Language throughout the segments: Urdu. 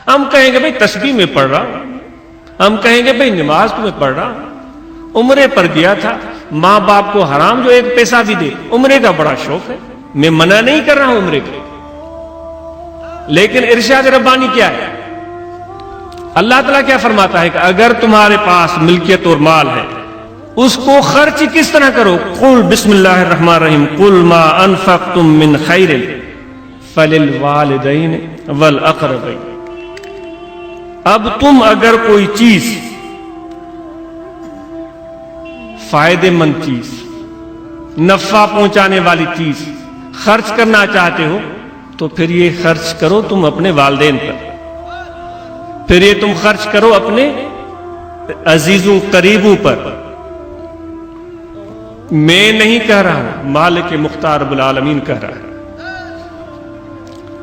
ہم کہیں گے بھائی تسبیح میں پڑھ رہا ہوں، ہم کہیں گے بھائی نماز میں پڑھ رہا ہوں، عمرے پر گیا تھا، ماں باپ کو حرام جو ایک پیسہ بھی دے، عمرے کا بڑا شوق ہے، میں منع نہیں کر رہا ہوں عمرے کا، لیکن ارشاد ربانی کیا ہے؟ اللہ تعالیٰ کیا فرماتا ہے کہ اگر تمہارے پاس ملکیت اور مال ہے اس کو خرچ کس طرح کرو؟ قل بسم اللہ الرحمن الرحیم قل ما انفقتم من خیر فللوالدین والاقربین۔ اب تم اگر کوئی چیز، فائدے مند چیز، نفع پہنچانے والی چیز خرچ کرنا چاہتے ہو تو پھر یہ خرچ کرو تم اپنے والدین پر، پھر یہ تم خرچ کرو اپنے عزیزوں قریبوں پر۔ میں نہیں کہہ رہا ہوں، مالک مختار رب العالمین کہہ رہا ہے۔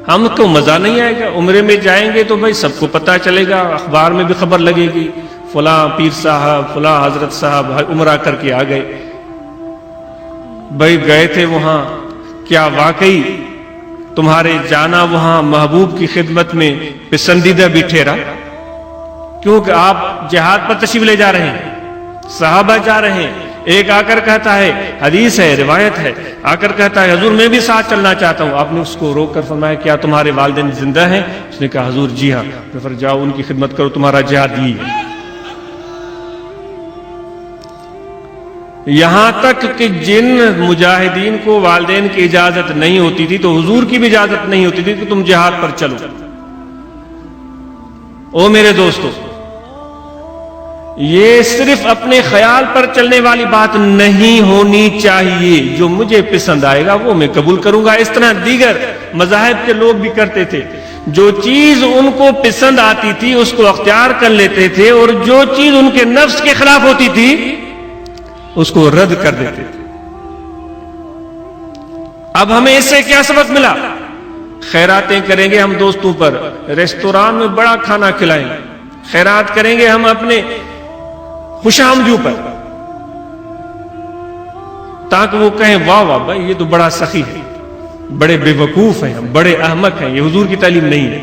ہم کو مزہ نہیں آئے گا، عمرے میں جائیں گے تو بھائی سب کو پتہ چلے گا، اخبار میں بھی خبر لگے گی، فلاں پیر صاحب، فلاں حضرت صاحب عمرہ کر کے آ گئے، بھائی گئے تھے وہاں، کیا واقعی تمہارے جانا وہاں محبوب کی خدمت میں پسندیدہ بھی ٹھہرا؟ کیونکہ آپ جہاد پر تشریف لے جا رہے ہیں، صحابہ جا رہے ہیں، ایک آ کر کہتا ہے، حدیث ہے، روایت ہے، آ کر کہتا ہے حضور میں بھی ساتھ چلنا چاہتا ہوں۔ آپ نے اس کو روک کر فرمایا کیا تمہارے والدین زندہ ہیں؟ اس نے کہا حضور جی ہاں۔ پھر جاؤ ان کی خدمت کرو، تمہارا جہاد یہی ہے۔ یہاں تک کہ جن مجاہدین کو والدین کی اجازت نہیں ہوتی تھی تو حضور کی بھی اجازت نہیں ہوتی تھی کہ تم جہاد پر چلو۔ او میرے دوستو، یہ صرف اپنے خیال پر چلنے والی بات نہیں ہونی چاہیے، جو مجھے پسند آئے گا وہ میں قبول کروں گا۔ اس طرح دیگر مذاہب کے لوگ بھی کرتے تھے، جو چیز ان کو پسند آتی تھی اس کو اختیار کر لیتے تھے، اور جو چیز ان کے نفس کے خلاف ہوتی تھی اس کو رد کر دیتے تھے۔ اب ہمیں اس سے کیا سبق ملا؟ خیراتیں کریں گے ہم دوستوں پر، ریستوران میں بڑا کھانا کھلائیں گے، خیرات کریں گے ہم اپنے خوش آمدیوں پر، تاکہ وہ کہیں واہ واہ بھائی یہ تو بڑا سخی ہے، بڑے بے وقوف ہیں، بڑے احمق ہیں، یہ حضور کی تعلیم نہیں ہے۔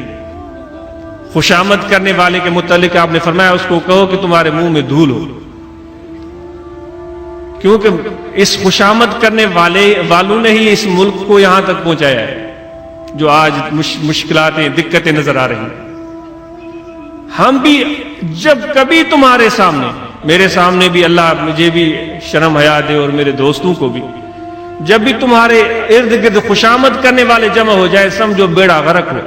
خوش آمد کرنے والے کے متعلق آپ نے فرمایا اس کو کہو کہ تمہارے منہ میں دھول ہو، کیونکہ اس خوشامد کرنے والوں نے ہی اس ملک کو یہاں تک پہنچایا ہے جو آج مشکلاتیں، دقتیں نظر آ رہی ہیں۔ ہم بھی جب کبھی تمہارے سامنے، میرے سامنے بھی، اللہ مجھے بھی شرم حیا دے اور میرے دوستوں کو بھی، جب بھی تمہارے ارد گرد خوشامد کرنے والے جمع ہو جائے، سمجھو بیڑا غرق ہو۔